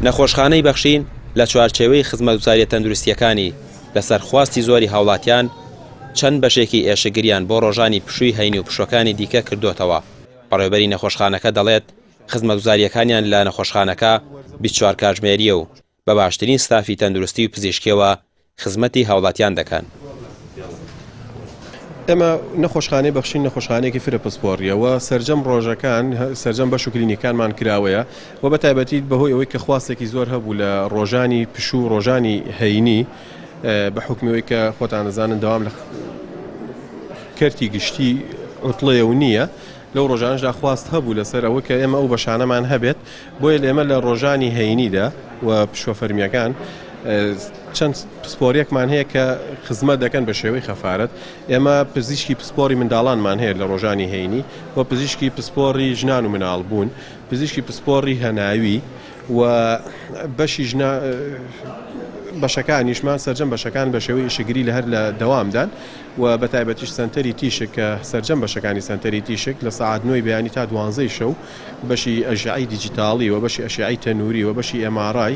نەخۆشخانەی بەخشین لە چوارچێوەی خزمەتگوزاریە تەندروستیەکانی لەسەر خواستی زۆری هاوڵاتیان چەند بەشێکی ئێشەگریان بۆ ڕۆژانی پشووی هەینی و پشوەکانی دیکە کردوتەوە. بەڕێوەبەری نەخۆشخانەکە دەڵێت خزمەتگوزاریەکانیان لە نەخۆشخانەکە 24 کاتژمێریە و بە باشترین ستافی تەندروستی و پزیشکیەوە خزمەتی هاوڵاتیان دەکەن. ئێمە نەخۆشخانەی بەخشین نەخۆشخانەیەکی فرە پسپۆڕیەوە سەرجەم ڕۆژەکان سەرجەم بەش و کلینیکانمان کراوەیە و بە تایبەتی بەهۆی ئەوەی کە خواستێکی زۆر هەبوو لە ڕۆژانی پشوو ڕۆژانی هەینی بە حکمەوەی کە خۆتان دەزانن دەوام لە کەرتی گشتی عوتڵەیە و نییە لەو ڕۆژانشدا خواست هەبوو لەسەر ئەوە کە ئێمە ئەو بەشانەمان هەبێت بۆیە ئێمە لە ڕۆژانی هەینیدا و پشوە فەرمیەکان چەند پسپۆریەکمان هەیە کە خزمەت دەکەن بە شێوەی خەفارەت. ئێمە پزیشکی پسپۆری منداڵانمان هەیە لە ڕۆژانی هەینی و پزیشکی پسپۆری ژنان و مناڵ بوون، پزیشکی پسپۆری هەناوی و بەشی بەشەکانیشمان سەرجەم بەشەکان بە شێوەی ئێشەگری لە هەر لە دەوامدان و بە تایبەتیش سەنتەری تیشک کە سەرجەم بەشەکانی سەنتەری تیشک لە سەعات 9 بەیانی تا 12 شەو بەشی ئەژعی دیجیتاڵی و بەشی ئەشعی تەنووری و بەشی MRI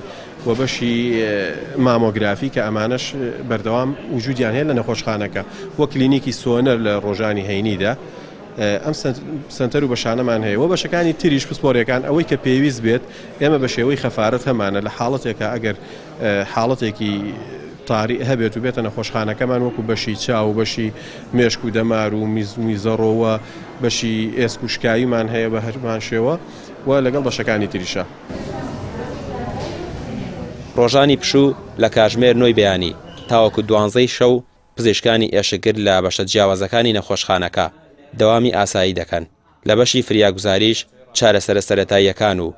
و بەشی مامۆگرافی کە ئەمانەش بەردەوام وجودیان هەیە لە نەخۆشخانەکە وە کلینیکی سۆنەر لە ڕۆژانی هەینیدا. ئەم سنتەر و بەشانەمان هەیە و بەشەکانی تریش پسپۆریەکان ئەوەی کە پێویست بێت ئێمە بە شێوەی خەفارەت هەمانە لە حاڵەتێکە ئەگەر حاڵەتێکی تاری هەبێت و بێتە نەخۆشخانەکەمان وەکو بەشی چاو و بەشی مێشک و دەمار و میزەڕۆوە بەشی ئێسک و شکاییمان هەیە بە هەرمان شێوە و لەگەڵ بەشەکانی تریشە. ڕۆژانی پشوو لە کاتژمێر 9 بەیانی تاوەکو 12 شەو پزیشکانی ئێشەگر لە بەشە جیاوازەکانی نەخۆشخانەکە دەوامی ئاسایی دەکەن. لە بەشی فریاگوزاریش چارەسەرە سەرەتاییەکان و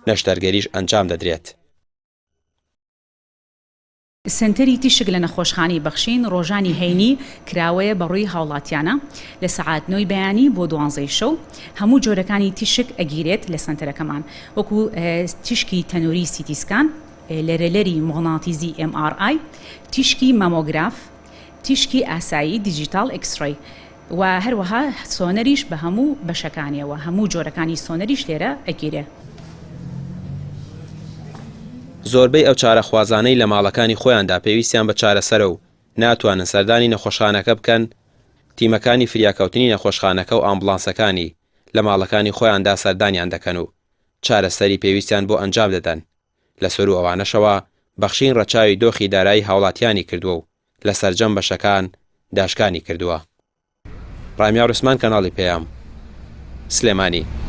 نەشتەرگەریش ئەنجام دەدرێت. سنتەری تیشک لە نەخۆشخانەی بەخشین ڕۆژانی هەینی کراوەیە بەڕووی هاوڵاتیانە لە سەعات 9 بەیانی بۆ 12 شەو هەموو جۆرەکانی تیشک ئەگیرێت لە سنتەرەکەمان وەکو تیشکی تەنووری سیتیسکان، لەرەلەری مۆغناتیزی MRI، تیشکی مامۆگراف، تیشکی ئاسایی دیجیتال ئەکسڕەی و هەروەها سۆنەریش بە هەموو بەشەکانیەوە هەموو جۆرەکانی سۆنەریش لێرە ئەگیرێ. زۆربەی ئەو چارەخوازانەی لە ماڵەکانی خۆیاندا پێویستیان بە چارەسەرە و ناتوانن سەردانی نەخۆشخانەکە بکەن، تیمەکانی فریاکەوتنی نەخۆشخانەکە و ئامبولانسەکانی لە ماڵەکانی خۆیاندا سەردانیان دەکەن و چارەسەری پێویستیان بۆ ئەنجام دەدەن. لە سەر و ئەوانەشەوە بەخشین ڕەچاوی دۆخی دارایی هاوڵاتیانی کردووە و لە سەرجەم بەشەکان داشکانی کردووە. ڕامیا ڕوسمان کەناڵی پێیام سلێمانی.